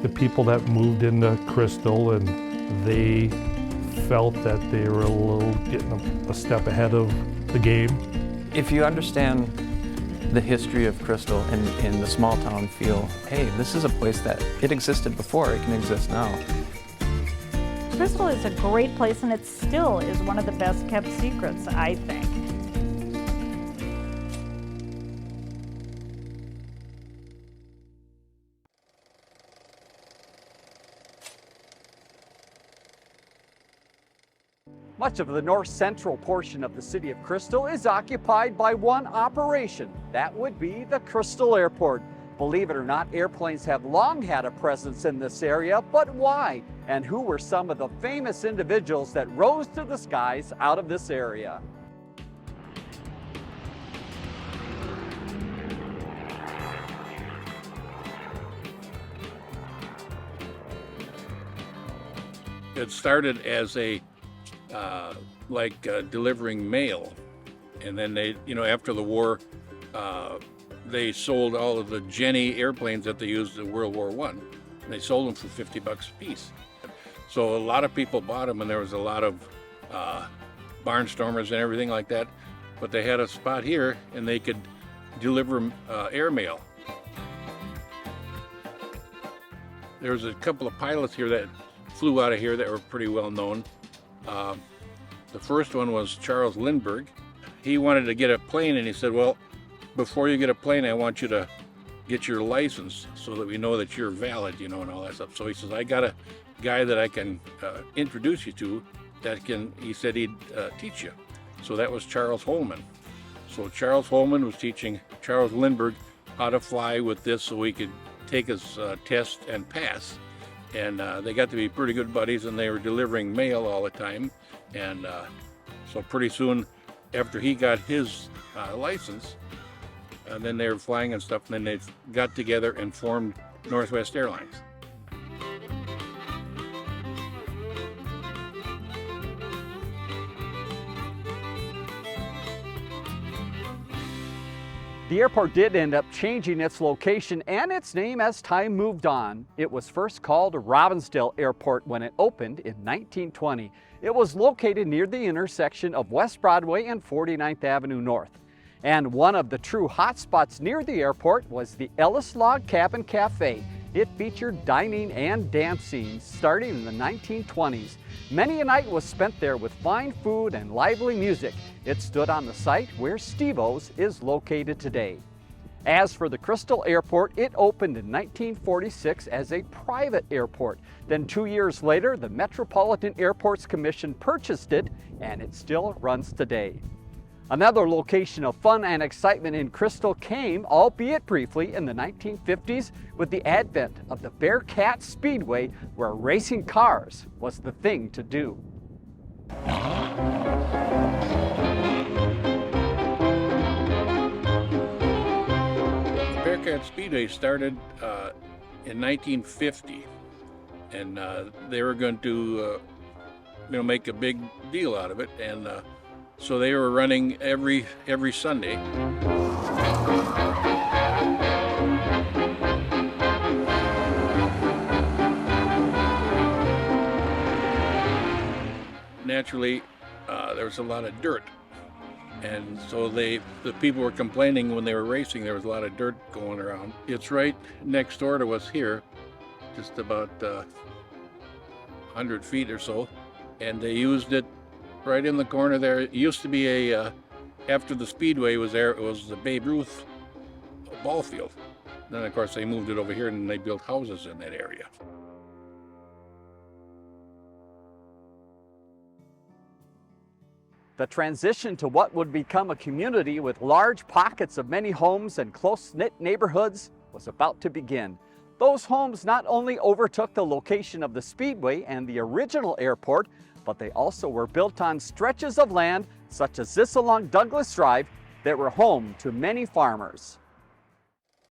the people that moved into Crystal, and they felt that they were getting a step ahead of the game. If you understand the history of Crystal and in the small town feel, hey, this is a place that it existed before, it can exist now. Crystal is a great place, and it still is one of the best kept secrets, I think. Much of the north-central portion of the city of Crystal is occupied by one operation. That would be the Crystal Airport. Believe it or not, airplanes have long had a presence in this area, but why? And who were some of the famous individuals that rose to the skies out of this area? It started as delivering mail, and then they, after the war, they sold all of the Jenny airplanes that they used in World War I. They sold them for $50 a piece. So a lot of people bought them, and there was a lot of barnstormers and everything like that. But they had a spot here, and they could deliver airmail. There was a couple of pilots here that flew out of here that were pretty well known. The first one was Charles Lindbergh. He wanted to get a plane, and he said, well, before you get a plane, I want you to get your license so that we know that you're valid, and all that stuff. So he says, I got a guy that I can introduce you to that he said he'd teach you. So that was Charles Holman. So Charles Holman was teaching Charles Lindbergh how to fly with this so he could take his test and pass. And they got to be pretty good buddies, and they were delivering mail all the time. And so pretty soon after he got his license, and then they were flying and stuff, and then they got together and formed Northwest Airlines. The airport did end up changing its location and its name as time moved on. It was first called Robbinsdale Airport when it opened in 1920. It was located near the intersection of West Broadway and 49th Avenue North. And one of the true hotspots near the airport was the Ellis Log Cabin Cafe. It featured dining and dancing starting in the 1920s. Many a night was spent there with fine food and lively music. It stood on the site where Steve-O's is located today. As for the Crystal Airport, it opened in 1946 as a private airport. Then 2 years later, the Metropolitan Airports Commission purchased it, and it still runs today. Another location of fun and excitement in Crystal came, albeit briefly, in the 1950s with the advent of the Bearcat Speedway, where racing cars was the thing to do. Bearcat Speedway started in 1950, and they were going to make a big deal out of it, and so they were running every Sunday. Naturally, there was a lot of dirt, and so the people were complaining when they were racing. There was a lot of dirt going around. It's right next door to us here, just about 100 feet or so, and they used it right in the corner there. It used to be after the Speedway was there, it was the Babe Ruth ball field. Then of course they moved it over here and they built houses in that area. The transition to what would become a community with large pockets of many homes and close-knit neighborhoods was about to begin. Those homes not only overtook the location of the Speedway and the original airport, but they also were built on stretches of land, such as this along Douglas Drive, that were home to many farmers.